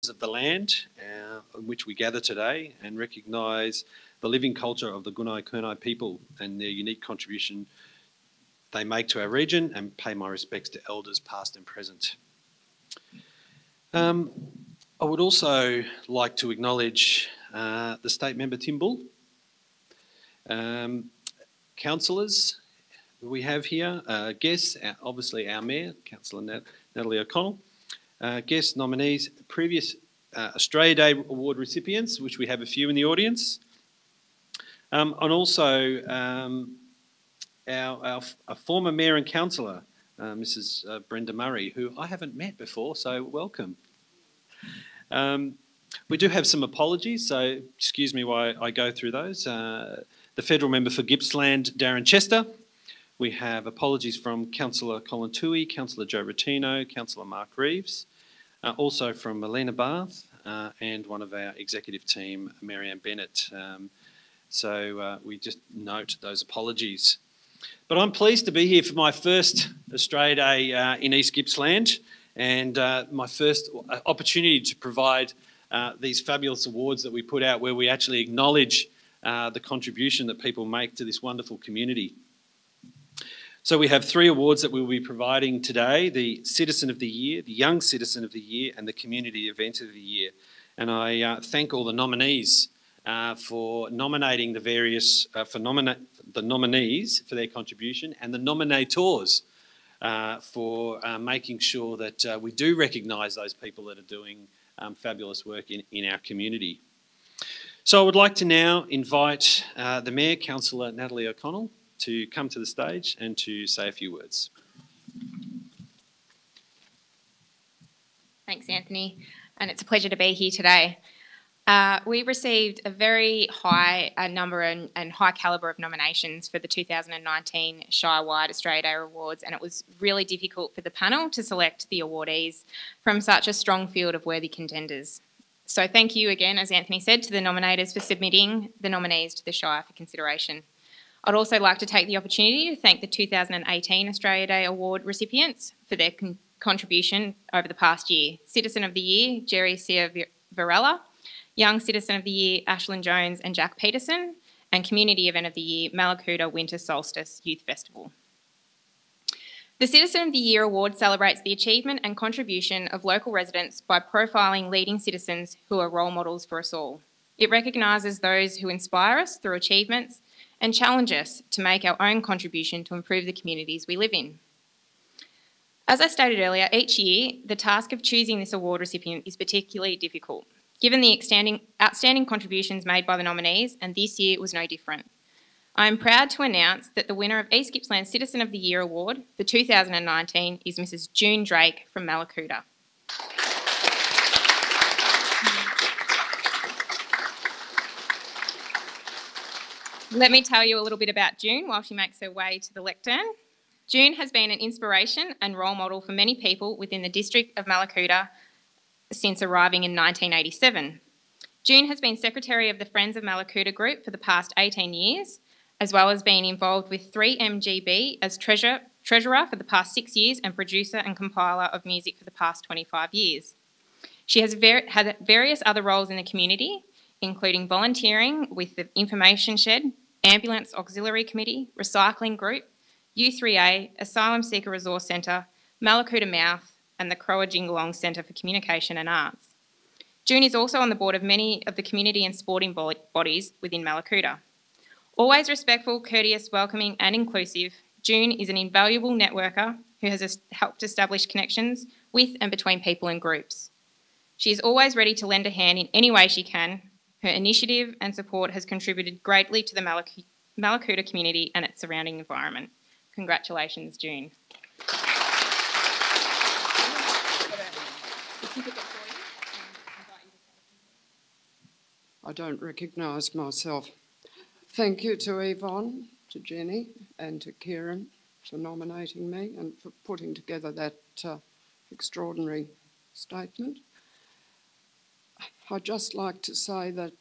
of the land on which we gather today and recognise the living culture of the Gunai Kurnai people and their unique contribution they make to our region, and pay my respects to elders past and present. I would also like to acknowledge the State Member Tim Bull, councillors we have here, guests, obviously our Mayor, Councillor Natalie O'Connell, guest nominees, previous Australia Day Award recipients, which we have a few in the audience, and also our former Mayor and Councillor, Mrs. Brenda Murray, who I haven't met before, so welcome. We do have some apologies, so excuse me while I go through those. The Federal Member for Gippsland, Darren Chester. We have apologies from Councillor Colin Toohey, Councillor Joe Rotino, Councillor Mark Reeves, also from Melina Barth, and one of our executive team, Marianne Bennett. So we just note those apologies. But I'm pleased to be here for my first Australia Day in East Gippsland, and my first opportunity to provide these fabulous awards that we put out, where we actually acknowledge the contribution that people make to this wonderful community. So we have 3 awards that we'll be providing today: the Citizen of the Year, the Young Citizen of the Year, and the Community Event of the Year. And I thank all the nominees for nominating the various, the nominees for their contribution, and the nominators for making sure that we do recognise those people that are doing fabulous work in our community. So I would like to now invite the Mayor, Councillor Natalie O'Connell, to come to the stage and to say a few words. Thanks, Anthony, and it's a pleasure to be here today. We received a very high number and high calibre of nominations for the 2019 Shire-wide Australia Day Awards, and it was really difficult for the panel to select the awardees from such a strong field of worthy contenders. So thank you again, as Anthony said, to the nominators for submitting the nominees to the Shire for consideration. I'd also like to take the opportunity to thank the 2018 Australia Day Award recipients for their contribution over the past year. Citizen of the Year, Jerry Varela; Young Citizen of the Year, Ashlyn Jones and Jack Peterson; and Community Event of the Year, Malakuta Winter Solstice Youth Festival. The Citizen of the Year Award celebrates the achievement and contribution of local residents by profiling leading citizens who are role models for us all. It recognises those who inspire us through achievements and challenge us to make our own contribution to improve the communities we live in. As I stated earlier, each year the task of choosing this award recipient is particularly difficult, given the outstanding contributions made by the nominees, and this year was no different. I am proud to announce that the winner of East Gippsland Citizen of the Year Award for 2019 is Mrs. June Drake from Malakuta. Let me tell you a little bit about June while she makes her way to the lectern. June has been an inspiration and role model for many people within the district of Malakuta since arriving in 1987. June has been Secretary of the Friends of Malakuta Group for the past 18 years, as well as being involved with 3MGB as Treasurer for the past 6 years and producer and compiler of music for the past 25 years. She has had various other roles in the community, including volunteering with the Information Shed, Ambulance Auxiliary Committee, Recycling Group, U3A, Asylum Seeker Resource Centre, Malakuta Mouth, and the Crower Jingalong Centre for Communication and Arts. June is also on the board of many of the community and sporting bodies within Malakuta. Always respectful, courteous, welcoming and inclusive, June is an invaluable networker who has helped establish connections with and between people and groups. She is always ready to lend a hand in any way she can. Her initiative and support has contributed greatly to the Malakuta community and its surrounding environment. Congratulations, June. I don't recognise myself. Thank you to Yvonne, to Jenny and to Kieran for nominating me and for putting together that extraordinary statement. I'd just like to say that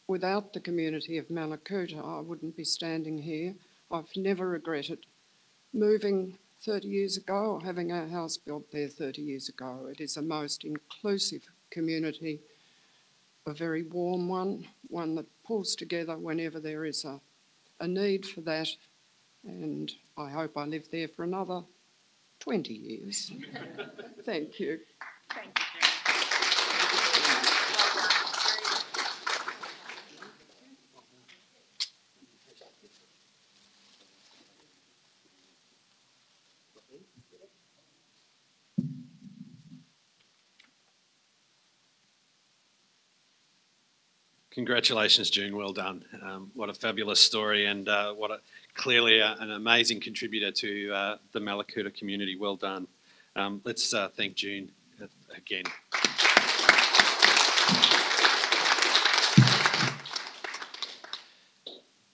without the community of Malakuta, I wouldn't be standing here. I've never regretted moving 30 years ago or having our house built there 30 years ago. It is a most inclusive community, a very warm one that pulls together whenever there is a need for that. And I hope I live there for another 20 years. Thank you. Thank you. Congratulations, June. Well done. What a fabulous story, and clearly an amazing contributor to the Malakuta community. Well done. Let's thank June again.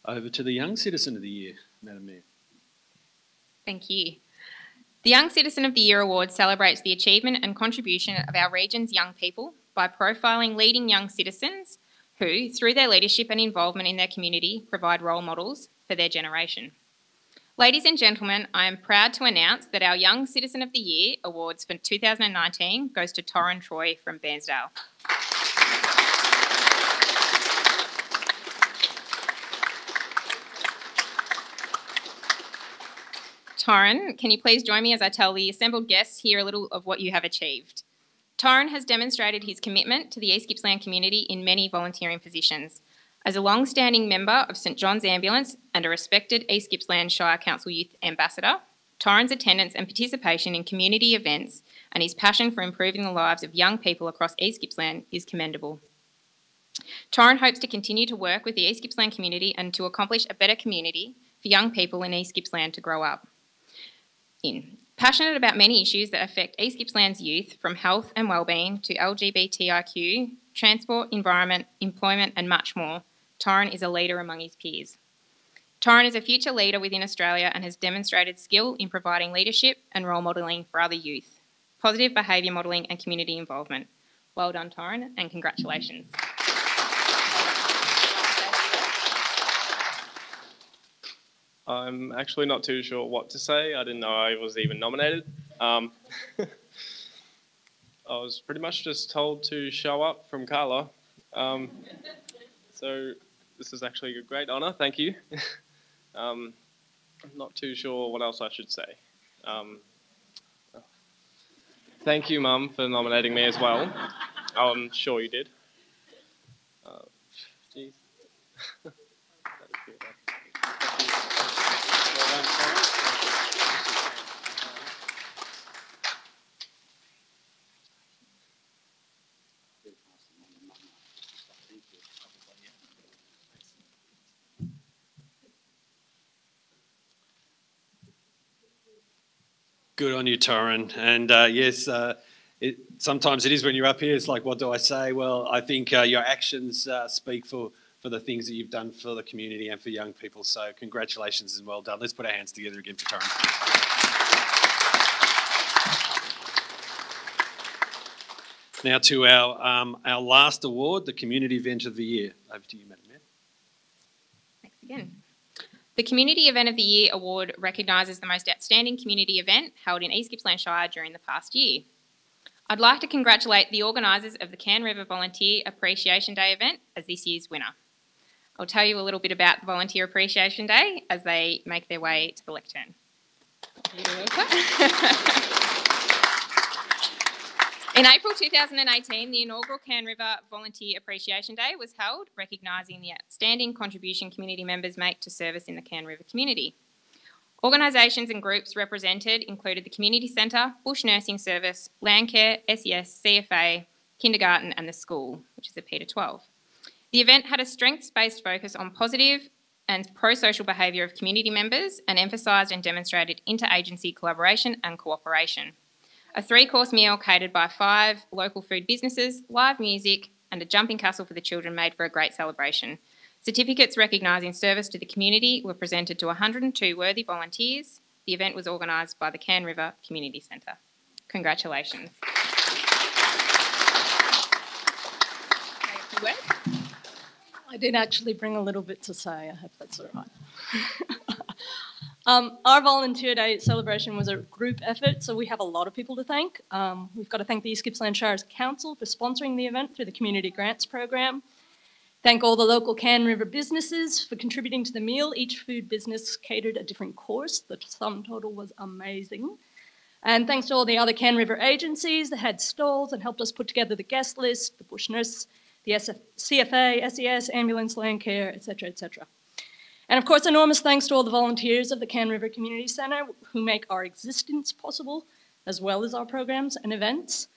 Over to the Young Citizen of the Year, Madam Mayor. Thank you. The Young Citizen of the Year Award celebrates the achievement and contribution of our region's young people by profiling leading young citizens who, through their leadership and involvement in their community, provide role models for their generation. Ladies and gentlemen, I am proud to announce that our Young Citizen of the Year Awards for 2019 goes to Torrin Troy from Bairnsdale. Torrin, can you please join me as I tell the assembled guests here a little of what you have achieved? Torrin has demonstrated his commitment to the East Gippsland community in many volunteering positions. As a long-standing member of St John's Ambulance and a respected East Gippsland Shire Council Youth Ambassador, Torrin's attendance and participation in community events and his passion for improving the lives of young people across East Gippsland is commendable. Torrin hopes to continue to work with the East Gippsland community and to accomplish a better community for young people in East Gippsland to grow up in. Passionate about many issues that affect East Gippsland's youth, from health and wellbeing to LGBTIQ, transport, environment, employment and much more, Torrin is a leader among his peers. Torrin is a future leader within Australia and has demonstrated skill in providing leadership and role modelling for other youth, positive behaviour modelling and community involvement. Well done, Torrin, and congratulations. I'm actually not too sure what to say. I didn't know I was even nominated. I was pretty much just told to show up from Carla. So this is actually a great honour, thank you. I'm not too sure what else I should say. Thank you, Mum, for nominating me as well. I'm sure you did. Geez. Good on you, Torrin. And yes, sometimes it is when you're up here, it's like, what do I say? Well, I think your actions speak for the things that you've done for the community and for young people. So congratulations and well done. Let's put our hands together again for Torrin. Now to our last award, the Community Event of the Year. Over to you, Madam Mayor. Thanks again. The Community Event of the Year Award recognises the most outstanding community event held in East Gippsland Shire during the past year. I'd like to congratulate the organisers of the Can River Volunteer Appreciation Day event as this year's winner. I'll tell you a little bit about Volunteer Appreciation Day as they make their way to the lectern. In April 2018, the inaugural Can River Volunteer Appreciation Day was held, recognising the outstanding contribution community members make to service in the Can River community. Organisations and groups represented included the Community Centre, Bush Nursing Service, Landcare, SES, CFA, Kindergarten and the school, which is a Peter 12. The event had a strengths-based focus on positive and pro-social behaviour of community members and emphasised and demonstrated interagency collaboration and cooperation. A 3-course meal catered by 5 local food businesses, live music and a jumping castle for the children made for a great celebration. Certificates recognising service to the community were presented to 102 worthy volunteers. The event was organised by the Can River Community Centre. Congratulations. I did actually bring a little bit to say. I hope that's all right. Our Volunteer Day celebration was a group effort, so we have a lot of people to thank. We've got to thank the East Gippsland Shire's Council for sponsoring the event through the Community Grants Program. Thank all the local Can River businesses for contributing to the meal. Each food business catered a different course. The sum total was amazing. And thanks to all the other Can River agencies that had stalls and helped us put together the guest list, the bush nurse, the CFA, SES, ambulance, land care, etc., etc. And of course, enormous thanks to all the volunteers of the Can River Community Centre who make our existence possible, as well as our programs and events.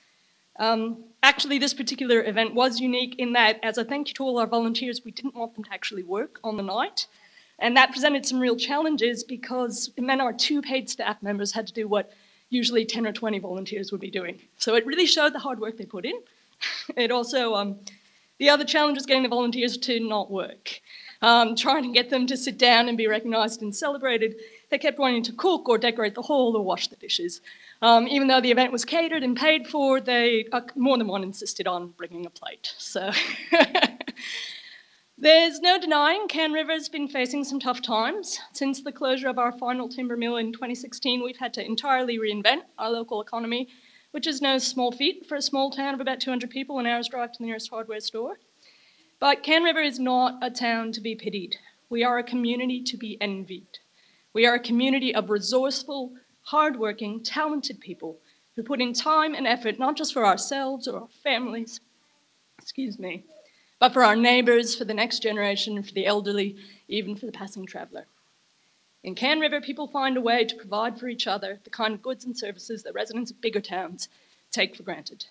Actually, this particular event was unique in that, as a thank you to all our volunteers, we didn't want them to actually work on the night. And that presented some real challenges because it meant our 2 paid staff members had to do what usually 10 or 20 volunteers would be doing. So it really showed the hard work they put in. It also, the other challenge was getting the volunteers to not work. Trying to get them to sit down and be recognised and celebrated. They kept wanting to cook or decorate the hall or wash the dishes. Even though the event was catered and paid for, they more than one insisted on bringing a plate. So there's no denying Can River's been facing some tough times. Since the closure of our final timber mill in 2016, we've had to entirely reinvent our local economy, which is no small feat for a small town of about 200 people, an hour's drive to the nearest hardware store. But Can River is not a town to be pitied. We are a community to be envied. We are a community of resourceful, hardworking, talented people who put in time and effort, not just for ourselves or our families, but for our neighbours, for the next generation, for the elderly, even for the passing traveller. In Can River, people find a way to provide for each other the kind of goods and services that residents of bigger towns take for granted.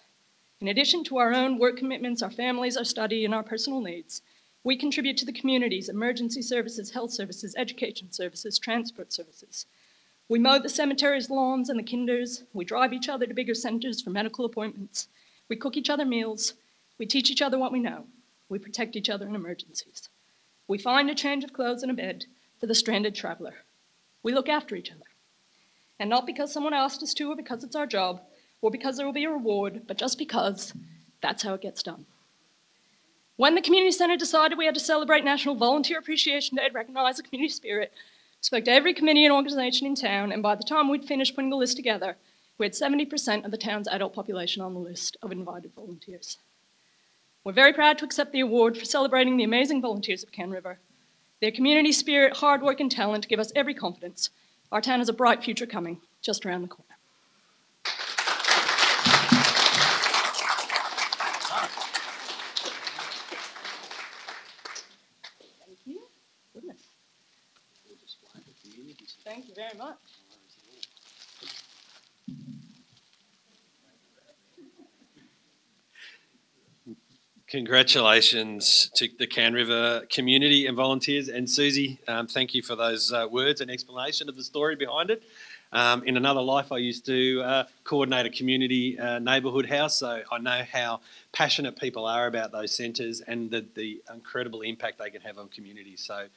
In addition to our own work commitments, our families, our study, and our personal needs, we contribute to the community's emergency services, health services, education services, transport services. We mow the cemetery's lawns and the kinders. We drive each other to bigger centres for medical appointments. We cook each other meals. We teach each other what we know. We protect each other in emergencies. We find a change of clothes and a bed for the stranded traveller. We look after each other. And not because someone asked us to or because it's our job, or because there will be a reward, but just because that's how it gets done. When the community centre decided we had to celebrate National Volunteer Appreciation Day to recognise the community spirit, spoke to every committee and organisation in town, and by the time we'd finished putting the list together, we had 70% of the town's adult population on the list of invited volunteers. We're very proud to accept the award for celebrating the amazing volunteers of Can River. Their community spirit, hard work and talent give us every confidence. Our town has a bright future coming, just around the corner. Thank you very much. Congratulations to the Can River community and volunteers. And Susie, thank you for those words and explanation of the story behind it. In another life, I used to coordinate a community neighbourhood house, so I know how passionate people are about those centres and the incredible impact they can have on communities. So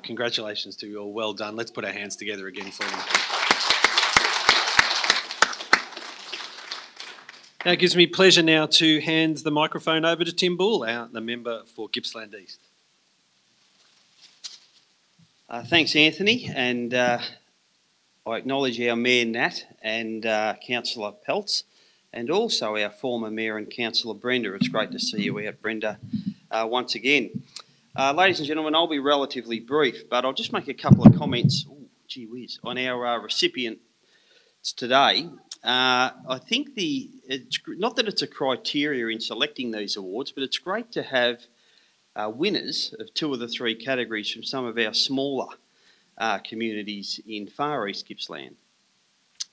congratulations to you all. Well done. Let's put our hands together again for them. Now it gives me pleasure now to hand the microphone over to Tim Bull, the member for Gippsland East. Thanks, Anthony, and I acknowledge our Mayor Nat and Councillor Peltz, and also our former Mayor and Councillor Brenda. It's great to see you out, Brenda, once again. Ladies and gentlemen, I'll be relatively brief, but I'll just make a couple of comments, gee whiz, on our recipients today. I think it's not that it's a criteria in selecting these awards, but it's great to have winners of 2 of the 3 categories from some of our smaller communities in far east Gippsland.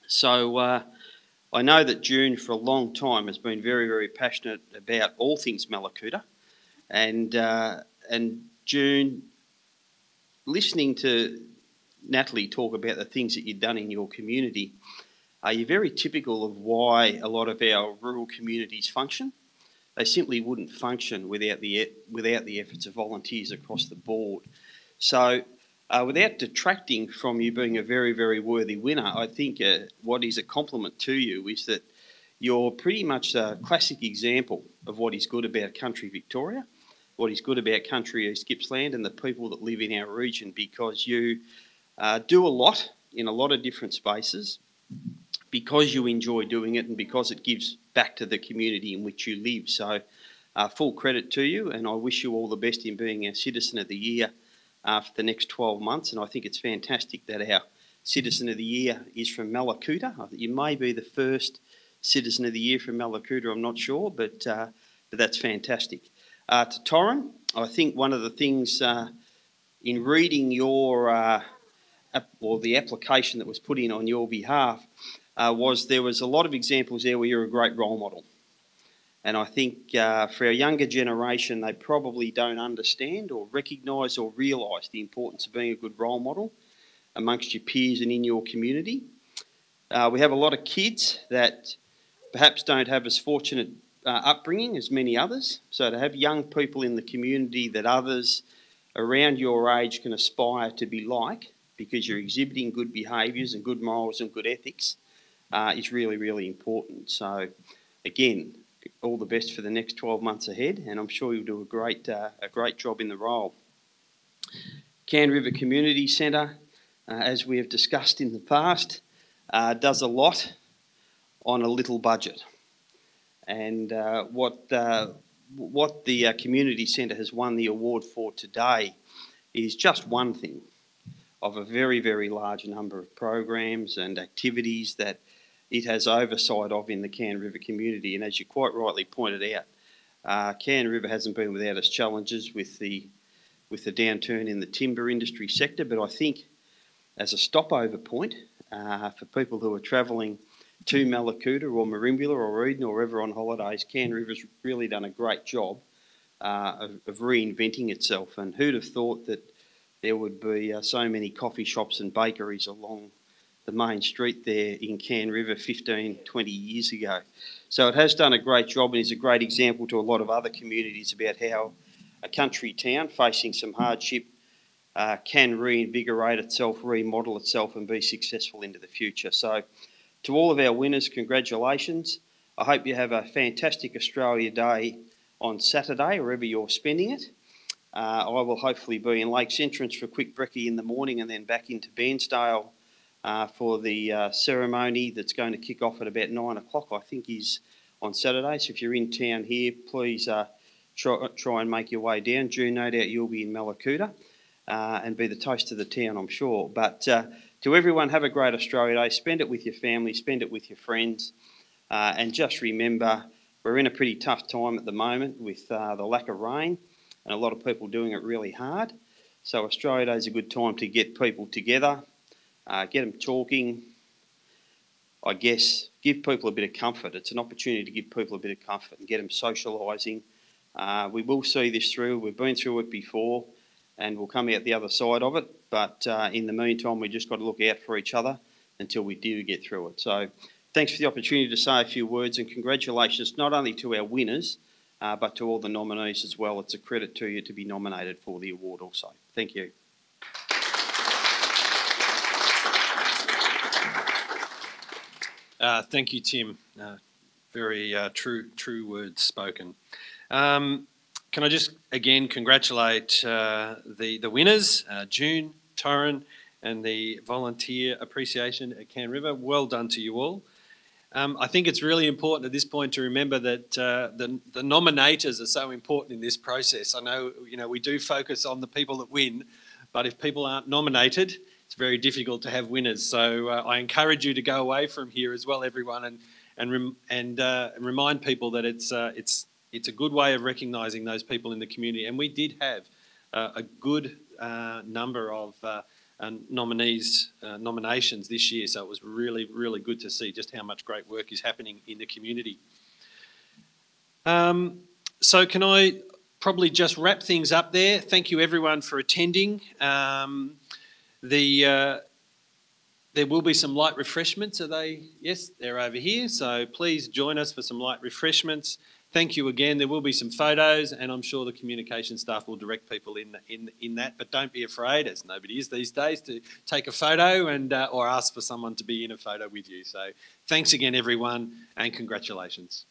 So I know that June for a long time has been very, very passionate about all things Mallacoota, and June, listening to Natalie talk about the things that you've done in your community, you're very typical of why a lot of our rural communities function. They simply wouldn't function without the efforts of volunteers across the board. So without detracting from you being a very, very worthy winner, I think what is a compliment to you is that you're pretty much a classic example of what is good about country Victoria, what is good about country East Gippsland and the people that live in our region, because you do a lot in a lot of different spaces because you enjoy doing it and because it gives back to the community in which you live. So full credit to you, and I wish you all the best in being our Citizen of the Year for the next 12 months. And I think it's fantastic that our Citizen of the Year is from Mallacoota. I think you may be the first Citizen of the Year from Mallacoota, I'm not sure, but that's fantastic. To Torren, I think one of the things in reading your or the application that was put in on your behalf was there was a lot of examples there where you're a great role model. And I think for our younger generation, they probably don't understand or recognise or realise the importance of being a good role model amongst your peers and in your community. We have a lot of kids that perhaps don't have as fortunate upbringing as many others. So to have young people in the community that others around your age can aspire to be like, because you're exhibiting good behaviours and good morals and good ethics, is really, really important. So again, all the best for the next 12 months ahead, and I'm sure you'll do a great job in the role. Can River Community Centre, as we have discussed in the past, does a lot on a little budget. And what the community centre has won the award for today is just one thing of a very, very large number of programs and activities that it has oversight of in the Can River community. And as you quite rightly pointed out, Can River hasn't been without its challenges with the downturn in the timber industry sector, but I think as a stopover point for people who are travelling to Mallacoota or Merimbula or Eden or wherever on holidays, Can River's really done a great job of reinventing itself. And who'd have thought that there would be so many coffee shops and bakeries along the main street there in Can River 15, 20 years ago. So it has done a great job and is a great example to a lot of other communities about how a country town facing some hardship can reinvigorate itself, remodel itself and be successful into the future. So to all of our winners, congratulations. I hope you have a fantastic Australia Day on Saturday, wherever you're spending it. I will hopefully be in Lakes Entrance for a quick brekkie in the morning and then back into Bairnsdale for the ceremony that's going to kick off at about 9 o'clock, I think is on Saturday. So if you're in town here, please try and make your way down. June, no doubt you'll be in Mallacoota and be the toast of the town, I'm sure. But to everyone, have a great Australia Day. Spend it with your family, spend it with your friends. And just remember, we're in a pretty tough time at the moment with the lack of rain and a lot of people doing it really hard. So Australia Day is a good time to get people together, get them talking, I guess, give people a bit of comfort. It's an opportunity to give people a bit of comfort and get them socialising. We will see this through. We've been through it before and we'll come out the other side of it. But in the meantime, we've just got to look out for each other until we do get through it. So thanks for the opportunity to say a few words and congratulations not only to our winners, but to all the nominees as well. It's a credit to you to be nominated for the award also. Thank you. Thank you, Tim. Very true words spoken. Can I just again congratulate the winners, June, Torren, and the Volunteer Appreciation at Can River. Well done to you all. I think it's really important at this point to remember that the nominators are so important in this process. I know, we do focus on the people that win, but if people aren't nominated, it's very difficult to have winners. So I encourage you to go away from here as well, everyone, and remind people that it's a good way of recognising those people in the community. And we did have a good number of nominations this year, so it was really, really good to see just how much great work is happening in the community. So can I probably just wrap things up there? Thank you everyone for attending. There will be some light refreshments. Are they? Yes, they're over here. So please join us for some light refreshments. Thank you again. There will be some photos, and I'm sure the communication staff will direct people in that. But don't be afraid, as nobody is these days, to take a photo and or ask for someone to be in a photo with you. So thanks again, everyone, and congratulations.